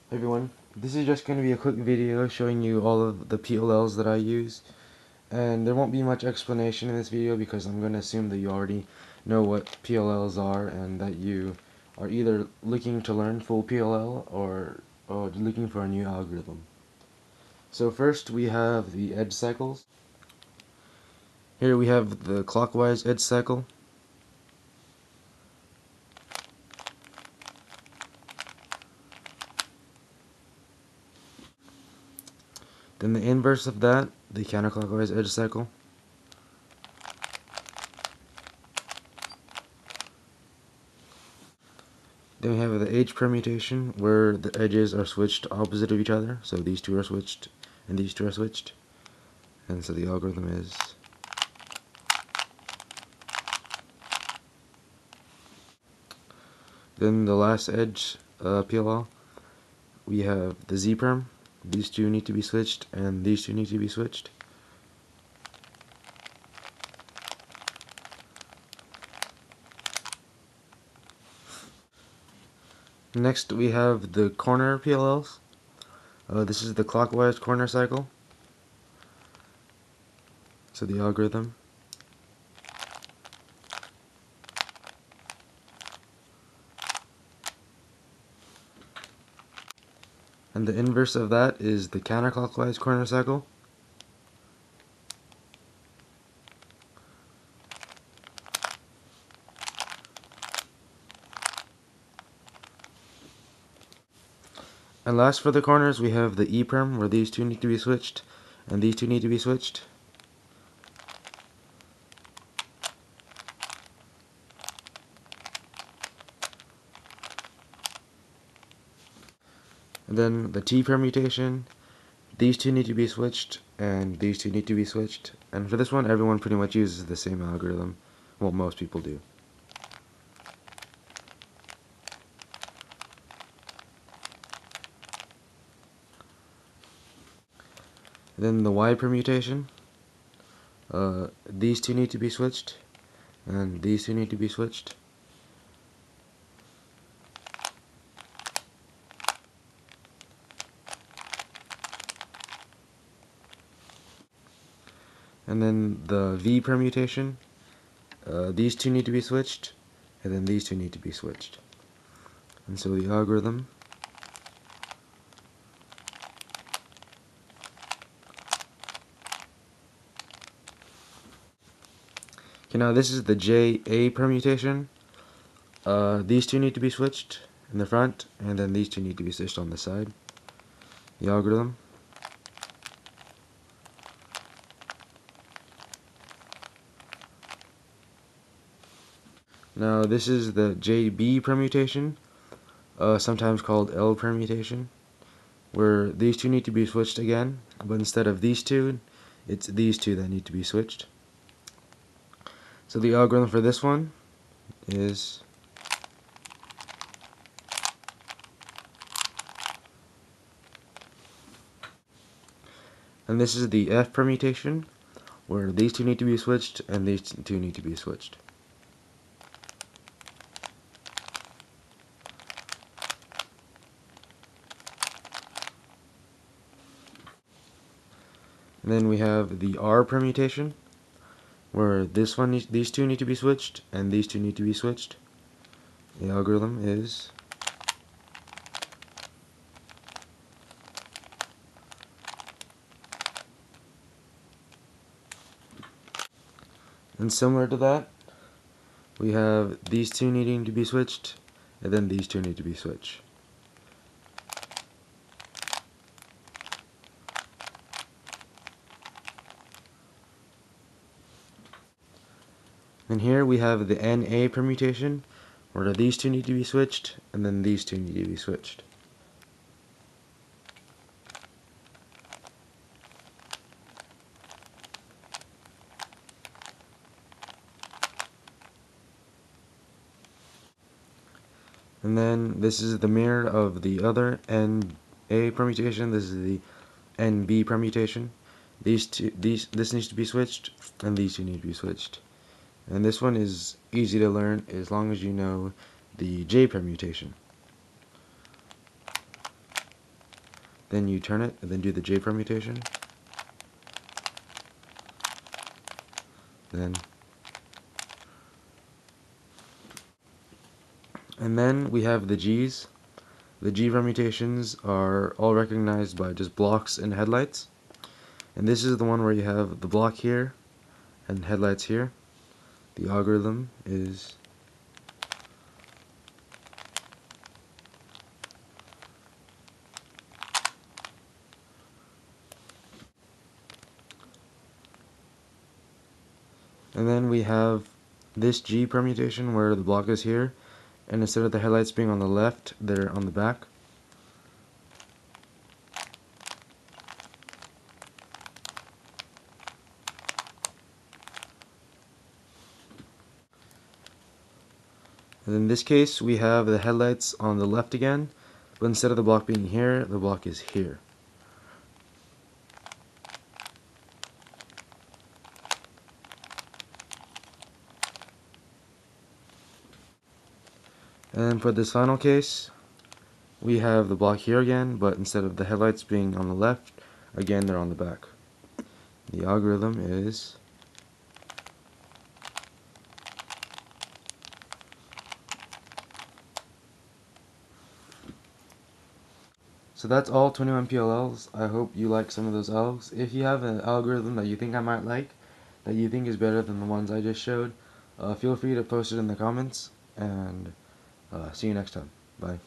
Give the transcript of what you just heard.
Hey everyone, this is just going to be a quick video showing you all of the PLLs that I use, and there won't be much explanation in this video because I'm going to assume that you already know what PLLs are and that you are either looking to learn full PLL or looking for a new algorithm. So first we have the edge cycles. Here we have the clockwise edge cycle. Then the inverse of that, the counterclockwise edge cycle. Then we have the edge permutation, where the edges are switched opposite of each other. So these two are switched, and these two are switched. And so the algorithm is... Then the last edge PLL, we have the Z perm. These two need to be switched, and these two need to be switched. Next we have the corner PLLs. This is the clockwise corner cycle. So the algorithm. And the inverse of that is the counterclockwise corner cycle. And last for the corners, we have the E perm, where these two need to be switched, and these two need to be switched. And then the T permutation, these two need to be switched, and these two need to be switched. And for this one, everyone pretty much uses the same algorithm. Well, most people do. Then the Y permutation, these two need to be switched, and these two need to be switched. And then the V permutation, these two need to be switched, and then these two need to be switched. And so the algorithm okay, now this is the JA permutation. These two need to be switched in the front, and then these two need to be switched on the side. The algorithm. Now this is the JB permutation, sometimes called L permutation, where these two need to be switched again, but instead of these two, it's these two that need to be switched. So the algorithm for this one is and this is the F permutation, where these two need to be switched and these two need to be switched. And then we have the R permutation, where these two need to be switched and these two need to be switched. The algorithm is and similar to that, we have these two needing to be switched, and then these two need to be switched. And here we have the NA permutation, where these two need to be switched, and then these two need to be switched. And then this is the mirror of the other NA permutation. This is the NB permutation. This needs to be switched, and these two need to be switched. And this one is easy to learn as long as you know the J permutation. then you turn it, and then do the J permutation. And then we have the G's. The G permutations are all recognized by just blocks and headlights. And this is the one where you have the block here and headlights here. The algorithm is and then we have this G permutation where the block is here, and instead of the headlights being on the left, they're on the back. And in this case, we have the headlights on the left again, but instead of the block being here, the block is here. And for this final case, we have the block here again, but instead of the headlights being on the left, again they're on the back. The algorithm is So that's all 21 PLLs. I hope you like some of those L's. If you have an algorithm that you think I might like, that you think is better than the ones I just showed, feel free to post it in the comments, and see you next time. Bye.